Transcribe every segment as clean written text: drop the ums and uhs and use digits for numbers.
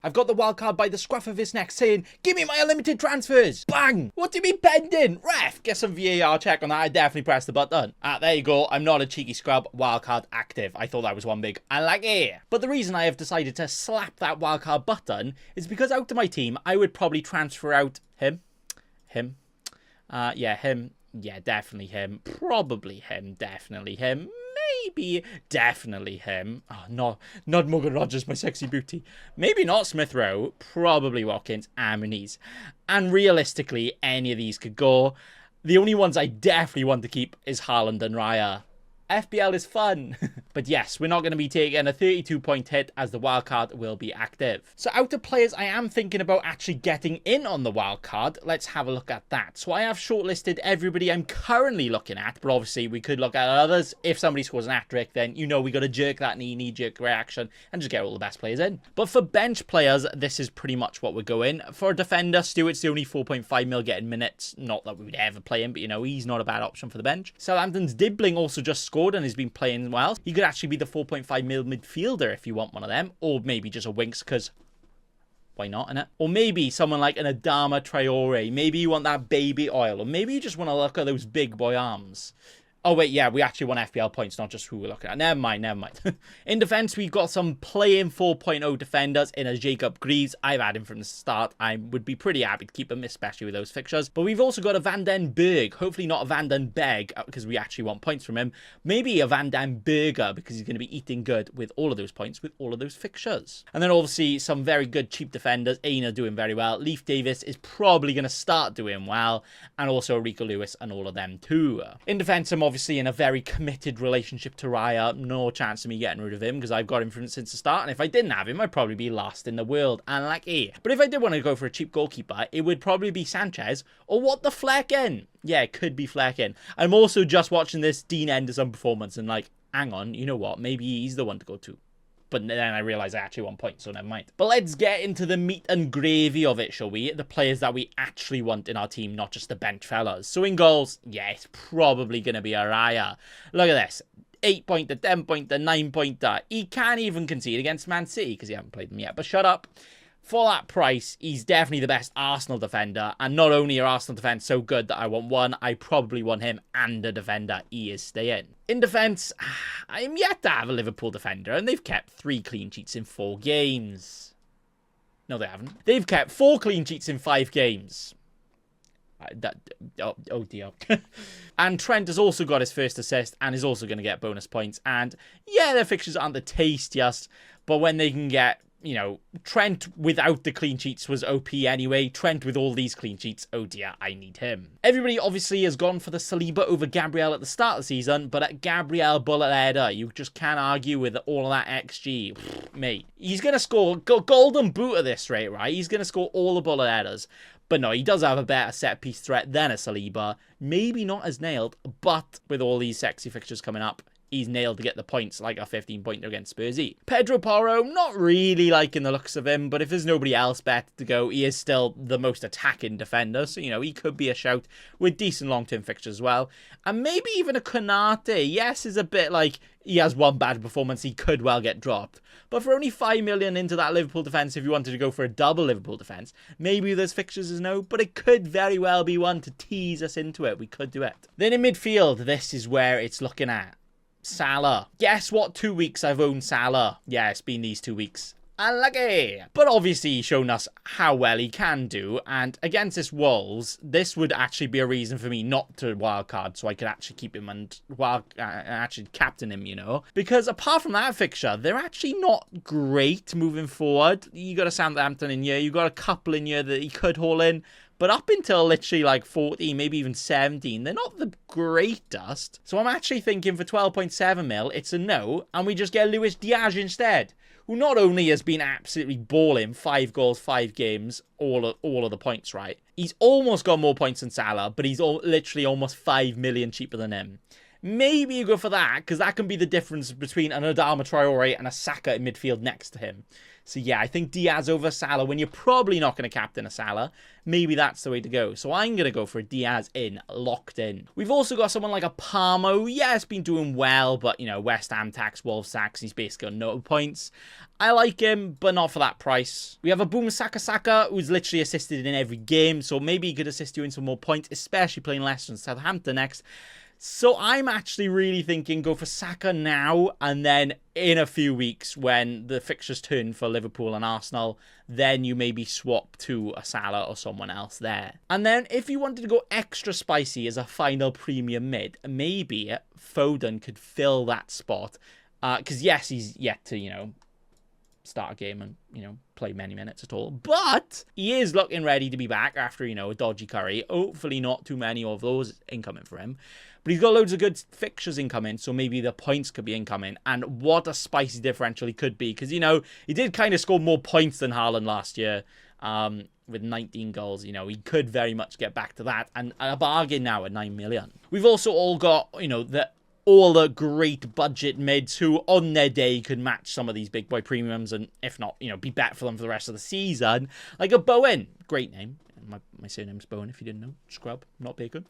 I've got the wildcard by the scruff of his neck saying, give me my unlimited transfers. Bang! What do you mean pending? Ref, get some VAR check on that. I definitely pressed the button. There you go. I'm not a cheeky scrub. Wildcard active. I thought that was one big unlucky. But the reason I have decided to slap that wildcard button is because out of my team, I would probably transfer out him. Yeah, him. Yeah, definitely him. Probably him. Definitely him. Maybe, definitely him. Oh, not Morgan Rogers, my sexy booty. Maybe not Smith Rowe. Probably Watkins and Muniz. And realistically, any of these could go. The only ones I definitely want to keep is Haaland and Raya. FPL is fun. But yes, we're not going to be taking a 32-point hit as the wildcard will be active. So out of players I am thinking about actually getting in on the wildcard, let's have a look at that. So I have shortlisted everybody I'm currently looking at, but obviously we could look at others. If somebody scores an hat-trick, then you know we got to jerk that knee-jerk reaction and just get all the best players in. But for bench players, this is pretty much what we're going. For a defender, Stewart's the only 4.5 mil getting minutes. Not that we would ever play him, but you know, he's not a bad option for the bench. Southampton's Dibbling also just scored and has been playing well. He could actually be the 4.5 mil midfielder if you want one of them, or maybe just a Winks, because why not, innit? Or maybe someone like an Adama Traore. Maybe you want that baby oil, or maybe you just want to look at those big boy arms. Oh, wait, yeah, we actually want FPL points, not just who we're looking at. Never mind. In defense, we've got some playing 4.0 defenders in a Jacob Greaves. I've had him from the start. I would be pretty happy to keep him, especially with those fixtures. But we've also got a Van den Berg. Hopefully not a Van den Berg, because we actually want points from him. Maybe a Van den Berger, because he's going to be eating good with all of those points, with all of those fixtures. And then obviously some very good cheap defenders. Aina doing very well. Leif Davis is probably going to start doing well. And also Rico Lewis and all of them too. In defense, I'm obviously in a very committed relationship to Raya. No chance of me getting rid of him because I've got him since the start. And if I didn't have him, I'd probably be last in the world. Unlucky. But if I did want to go for a cheap goalkeeper, it would probably be Sanchez or what the Flecken. Yeah, it could be Flecken. I'm also just watching this Dean Henderson performance and like, hang on, you know what? Maybe he's the one to go to. But then I realised I actually want points, so never mind. But let's get into the meat and gravy of it, shall we? The players that we actually want in our team, not just the bench fellas. So in goals, yeah, it's probably going to be a Raya. Look at this. 8-pointer, 10-pointer, 9-pointer. He can't even concede against Man City because he hasn't played them yet. But shut up. For that price, he's definitely the best Arsenal defender. And not only are Arsenal defense so good that I want one, I probably want him and a defender. He is staying. In defence, I am yet to have a Liverpool defender, and they've kept 3 clean sheets in 4 games. No, they haven't. They've kept 4 clean sheets in 5 games. Oh dear. And Trent has also got his first assist and is also going to get bonus points. And yeah, their fixtures aren't the tastiest, but when they can get, you know, Trent without the clean sheets was OP anyway. Trent with all these clean sheets, oh dear, I need him. Everybody obviously has gone for the Saliba over Gabriel at the start of the season, but at Gabriel bullet header, you just can't argue with all of that XG. Mate, he's going to score golden boot at this rate, right? He's going to score all the bullet headers. But no, he does have a better set-piece threat than a Saliba. Maybe not as nailed, but with all these sexy fixtures coming up, he's nailed to get the points like a 15-pointer against Spursy. Pedro Porro, not really liking the looks of him, but if there's nobody else better to go, he is still the most attacking defender. So, you know, he could be a shout with decent long-term fixtures as well. And maybe even a Konate. Yes, is a bit like he has one bad performance, he could well get dropped. But for only 5 million into that Liverpool defence, if you wanted to go for a double Liverpool defence, maybe those fixtures is no, but it could very well be one to tease us into it. We could do it. Then in midfield, this is where it's looking at. Salah. Guess what 2 weeks I've owned Salah? Yeah, it's been these 2 weeks. Unlucky. But obviously he's shown us how well he can do, and against this Wolves, this would actually be a reason for me not to wildcard, so I could actually keep him and actually captain him, you know. Because apart from that fixture, they're actually not great moving forward. You got a Southampton in here, you got a couple in here that he could haul in. But up until literally like 14, maybe even 17, they're not the greatest. So I'm actually thinking for 12.7 mil, it's a no. And we just get Luis Diaz instead, who not only has been absolutely balling, 5 goals, 5 games, all of the points, right? He's almost got more points than Salah, but he's literally almost 5 million cheaper than him. Maybe you go for that, because that can be the difference between an Adama Traore and a Saka in midfield next to him. So yeah, I think Diaz over Salah when you're probably not going to captain a Salah. Maybe that's the way to go. So I'm going to go for Diaz in, locked in. We've also got someone like a Palmer who, yeah, has been doing well, but, you know, West Ham tax, Wolves tax, he's basically got no points. I like him, but not for that price. We have a Boom Saka who's literally assisted in every game, so maybe he could assist you in some more points, especially playing Leicester and Southampton next. So I'm actually really thinking go for Saka now, and then in a few weeks when the fixtures turn for Liverpool and Arsenal, then you maybe swap to a Salah or someone else there. And then if you wanted to go extra spicy as a final premium mid, maybe Foden could fill that spot. Because yes, he's yet to, you know, start a game and, you know, play many minutes at all. But he is looking ready to be back after, you know, a dodgy curry. Hopefully not too many of those incoming for him. But he's got loads of good fixtures incoming, so maybe the points could be incoming. And what a spicy differential he could be. Because, you know, he did kind of score more points than Haaland last year with 19 goals. You know, he could very much get back to that. And a bargain now at 9 million. We've also all got, you know, all the great budget mids who on their day could match some of these big boy premiums and if not, you know, be better for them for the rest of the season. Like a Bowen. Great name. My surname's Bowen, if you didn't know. Scrub, not bacon.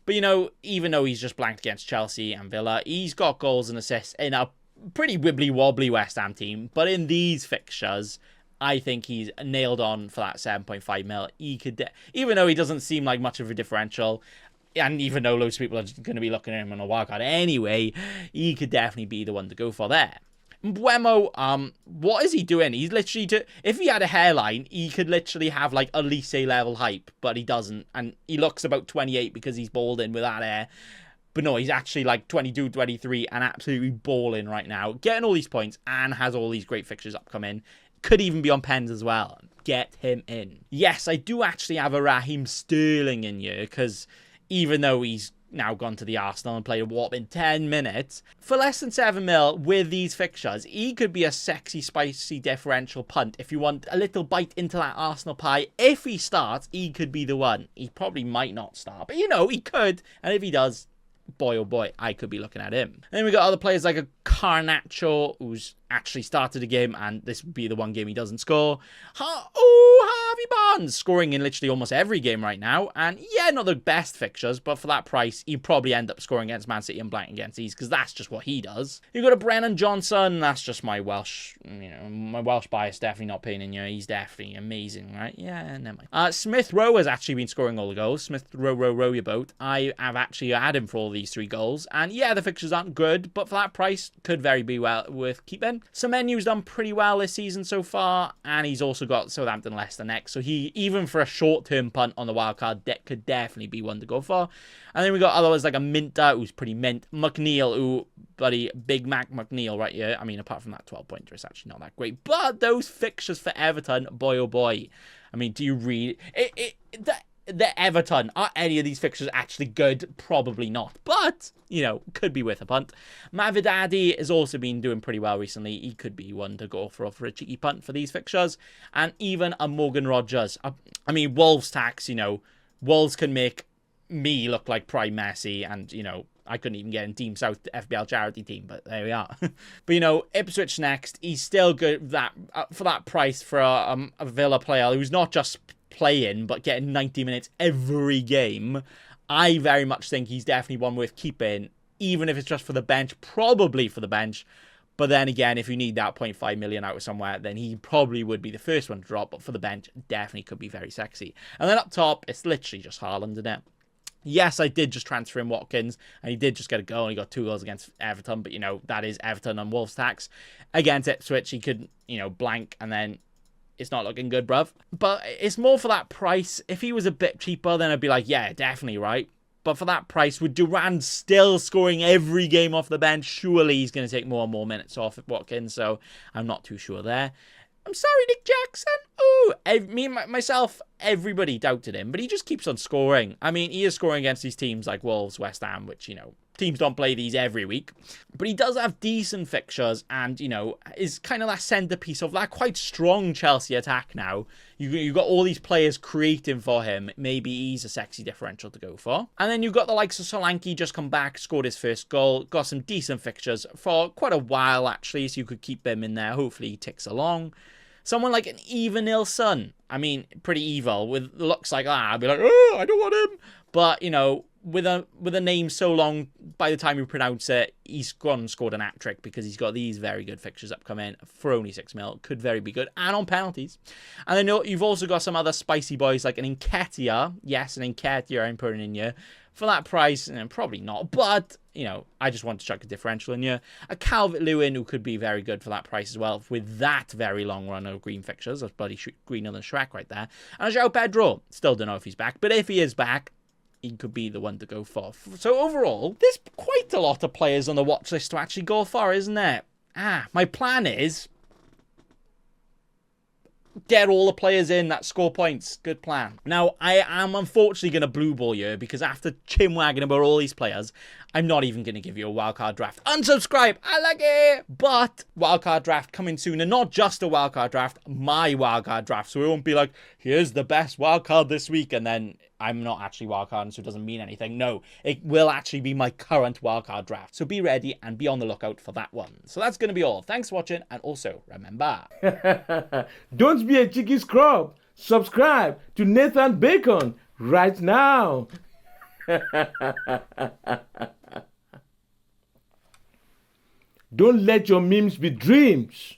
But, you know, even though he's just blanked against Chelsea and Villa, he's got goals and assists in a pretty wibbly-wobbly West Ham team. But in these fixtures, I think he's nailed on for that 7.5 mil. He could, even though he doesn't seem like much of a differential, and even though loads of people are going to be looking at him on a wildcard anyway, he could definitely be the one to go for there. Mbeumo, what is he doing? He's literally, if he had a hairline, he could literally have like Elise level hype, but he doesn't. And he looks about 28 because he's balding with that hair. But no, he's actually like 22, 23 and absolutely balling right now. Getting all these points and has all these great fixtures upcoming. Could even be on pens as well. Get him in. Yes, I do actually have a Raheem Sterling in here because even though he's now gone to the Arsenal and played a whopping 10 minutes, for less than 7 mil with these fixtures, he could be a sexy, spicy differential punt. If you want a little bite into that Arsenal pie, if he starts, he could be the one. He probably might not start, but you know, he could. And if he does, boy, oh boy, I could be looking at him. And then we got other players like a Garnacho, who's actually started a game, and this would be the one game he doesn't score. Harvey Barnes, scoring in literally almost every game right now. And yeah, not the best fixtures, but for that price, he'd probably end up scoring against Man City and blank against these, because that's just what he does. You've got a Brennan Johnson, that's just my Welsh, you know, my Welsh bias definitely not paying in here. He's definitely amazing, right? Yeah, never mind. Smith Rowe has actually been scoring all the goals. Smith row your boat. I have actually had him for all these 3 goals. And yeah, the fixtures aren't good, but for that price, could very be well worth keeping. Semenyu's done pretty well this season so far, and he's also got Southampton Leicester next. So he, even for a short-term punt on the wildcard, could definitely be one to go for. And then we got others like a Minter, who's pretty mint. McNeil, who, buddy, Big Mac McNeil right here. I mean, apart from that 12-pointer, it's actually not that great. But those fixtures for Everton, boy oh boy. I mean, do you read the Everton, are any of these fixtures actually good? Probably not. But, you know, could be worth a punt. Mavidadi has also been doing pretty well recently. He could be one to go for a cheeky punt for these fixtures. And even a Morgan Rogers. I mean, Wolves tax, you know, Wolves can make me look like prime Messi. And, you know, I couldn't even get in Team South FPL charity team, but there we are. But, you know, Ipswich next. He's still good for that price for a Villa player who's not just playing but getting 90 minutes every game. I very much think he's definitely one worth keeping, even if it's just for the bench, probably for the bench. But then again, if you need that 0.5 million out of somewhere, then he probably would be the first one to drop. But for the bench, definitely could be very sexy. And then up top, it's literally just Haaland, isn't it? Yes, I did just transfer in Watkins, and he did just get a goal, and he got 2 goals against Everton. But, you know, that is Everton and Wolves tax. Against Ipswich, he could, you know, blank, and then it's not looking good, bruv. But it's more for that price. If he was a bit cheaper, then I'd be like, yeah, definitely, right? But for that price, with Durant still scoring every game off the bench, surely he's going to take more and more minutes off at Watkins, so I'm not too sure there. I'm sorry, Nick Jackson. Ooh, myself, everybody doubted him, but he just keeps on scoring. I mean, he is scoring against these teams like Wolves, West Ham, which, you know, teams don't play these every week. But he does have decent fixtures and, you know, is kind of that centerpiece of that quite strong Chelsea attack now. You've got all these players creating for him. Maybe he's a sexy differential to go for. And then you've got the likes of Solanke, just come back, scored his first goal, got some decent fixtures for quite a while, actually, so you could keep him in there. Hopefully he ticks along. Someone like an Even Son. I mean, pretty evil. With looks like that, I'd be like, oh, I don't want him. But, you know, with a name so long, by the time you pronounce it, he's gone and scored an hat-trick because he's got these very good fixtures upcoming for only 6 mil. Could very be good. And on penalties. And then you've also got some other spicy boys like an Nketiah. Yes, an Nketiah I'm putting in here. For that price, and probably not, but, you know, I just want to chuck a differential in here. A Calvert-Lewin who could be very good for that price as well, with that very long run of green fixtures. That's bloody greener than Shrek right there. And João Pedro, still don't know if he's back, but if he is back, he could be the one to go for. So overall, there's quite a lot of players on the watch list to actually go for, isn't there? My plan is get all the players in that score points. Good plan. Now, I am unfortunately going to blue ball you because after chinwagging about all these players, I'm not even going to give you a wildcard draft. Unsubscribe. I like it. But wildcard draft coming soon. And not just a wildcard draft, my wildcard draft. So it won't be like, here's the best wildcard this week. And then I'm not actually wildcarding, so it doesn't mean anything. No, it will actually be my current wildcard draft. So be ready and be on the lookout for that one. So that's going to be all. Thanks for watching. And also, remember, don't be a cheeky scrub. Subscribe to Nathan Bacon right now. Don't let your memes be dreams.